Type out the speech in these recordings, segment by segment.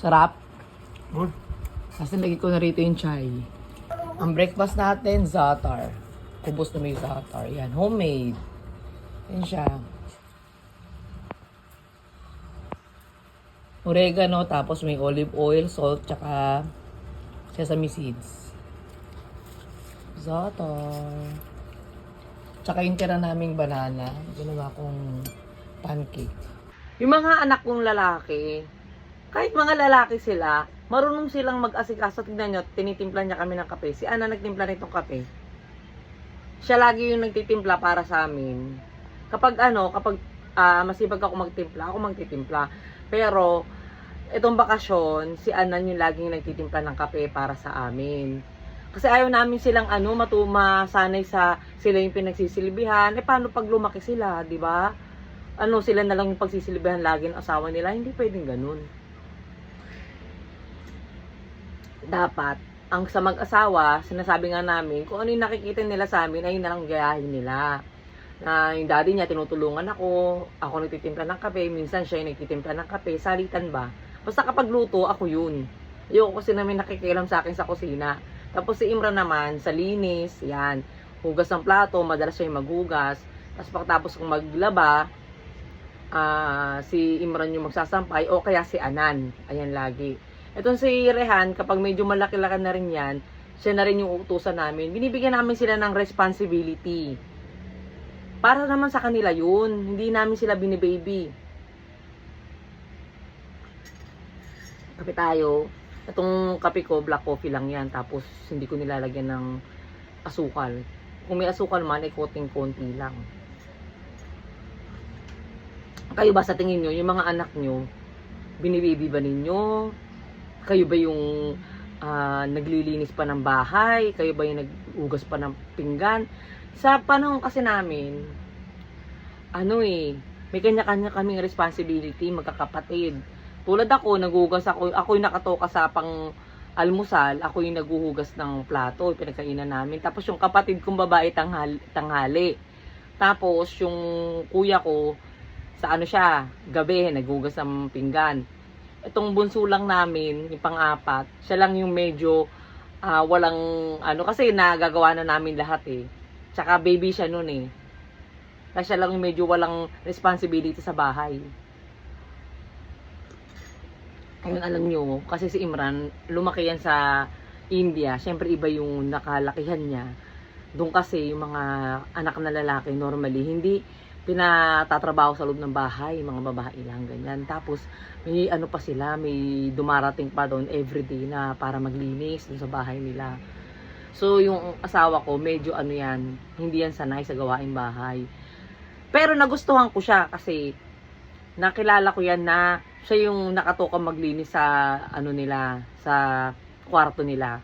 Sarap. Good. Kasi lagi ko na rito yung chai. Ang breakfast natin, za'atar. Kubos na may za'atar. Yan, homemade. Yan siya. Oregano, tapos may olive oil, salt, tsaka sesame seeds. Za'atar. Tsaka yung tira naming banana. Ginawa kong pancake. Yung mga anak kong lalaki, kahit mga lalaki sila, marunong silang mag-asikaso. Tignan nyo, tinitimpla niya kami ng kape. Si Ana nagtimpla nitong kape. Siya lagi yung nagtitimpla para sa amin. Kapag masipag ako magtimpla, ako magtitimpla. Pero, itong bakasyon, si Ana yung laging nagtitimpla ng kape para sa amin. Kasi ayaw namin silang masanay sa sila yung pinagsisilbihan. Paano pag lumaki sila, di ba? Sila na lang yung pagsisilbihan lagi ng asawa nila. Hindi pwedeng ganun. Dapat, ang sa mag-asawa, sinasabi nga namin, kung ano yung nakikita nila sa amin, ay na lang gayahin nila. Na yung daddy niya, tinutulungan ako nagtitimpla ng kape, minsan siya yung nagtitimpla ng kape, salitan ba? Basta kapag luto, ako yun. Ayoko kasi namin nakikialam sa akin sa kusina. Tapos si Imran naman, sa linis, yan, hugas ng plato, madalas siya yung maghugas. Tapos pagkatapos kong maglaba, si Imran yung magsasampay, o kaya si Anan, ayan lagi. Itong si Rehan, kapag medyo malaki-laki na rin yan, siya na rin yung utusan namin. Binibigyan namin sila ng responsibility. Para naman sa kanila yun. Hindi namin sila binibaby. Kape tayo. Itong kape ko, black coffee lang yan. Tapos, hindi ko nilalagyan ng asukal. Kung may asukal man, ay konting-konti lang. Kayo ba sa tingin nyo, yung mga anak nyo, binibaby ba ninyo? Kayo ba yung naglilinis pa ng bahay? Kayo ba yung nag-ugas pa ng pinggan? Sa panahon kasi namin, may kanya-kanya kaming responsibility, magkakapatid. Tulad ako, nagugas ako yung nakatoka sa pang almusal, ako yung naguhugas ng plato, pinagkainan namin. Tapos yung kapatid kong babae tanghali. Tapos yung kuya ko, sa gabi, nagugas ng pinggan. Itong bunso lang namin, yung pang-apat, siya lang yung medyo walang kasi nagagawa na namin lahat eh. Tsaka baby siya nun eh. Kasi siya lang yung medyo walang responsibility sa bahay. Ayun, alam nyo, kasi si Imran, lumaki yan sa India. Siyempre iba yung nakalakihan niya. Doon kasi yung mga anak na lalaki, normally, hindi pinatatrabaho sa loob ng bahay, mga babae lang, ganyan. Tapos, may pa sila, may dumarating pa doon everyday na para maglinis doon sa bahay nila. So, yung asawa ko, medyo hindi yan sanay sa gawaing bahay. Pero nagustuhan ko siya kasi nakilala ko yan na siya yung nakatoka maglinis sa nila, sa kwarto nila.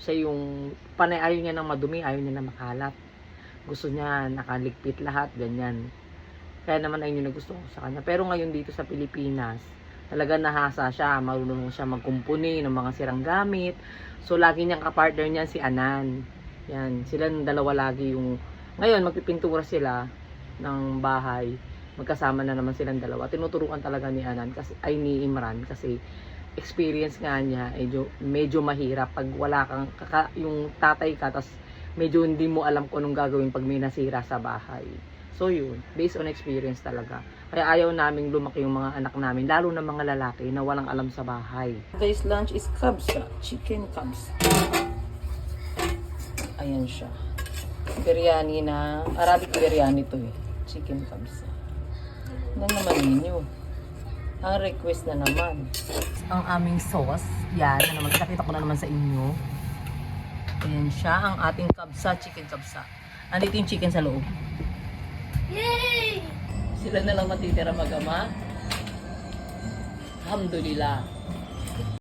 Siya yung ayaw niya ng madumi, ayaw niya na makalat. Gusto niya nakaligpit lahat, ganyan. Kaya naman ayun yung nagustuhan ko sa kanya. Pero ngayon dito sa Pilipinas, talaga nahasa siya, marunong siya magkumpuni ng mga sirang gamit. So lagi niyang kapartner niyan si Anan. Yan, sila ng dalawa lagi yung ngayon magpipintura sila ng bahay. Magkasama na naman silang dalawa. Tinuturuan talaga ni Anan ni Imran kasi experience nga niya medyo mahirap pag wala kang yung tatay ka tas medyo hindi mo alam kung anong gagawin pag may nasira sa bahay. So yun, based on experience talaga. Kaya ayaw naming lumaki yung mga anak namin, lalo na mga lalaki na walang alam sa bahay. Today's lunch is kabsa, chicken kabsa. Ayan siya. Biryani na, Arabic biryani to eh. Chicken kabsa. Ano naman ninyo? Ang request na naman. Ang aming sauce, yan, na naman, nakita ko na naman sa inyo. Ayan siya, ang ating kabsa, chicken kabsa. Andito yung chicken sa loob. Yay! Sila na lang matitira mag-ama. Alhamdulillah.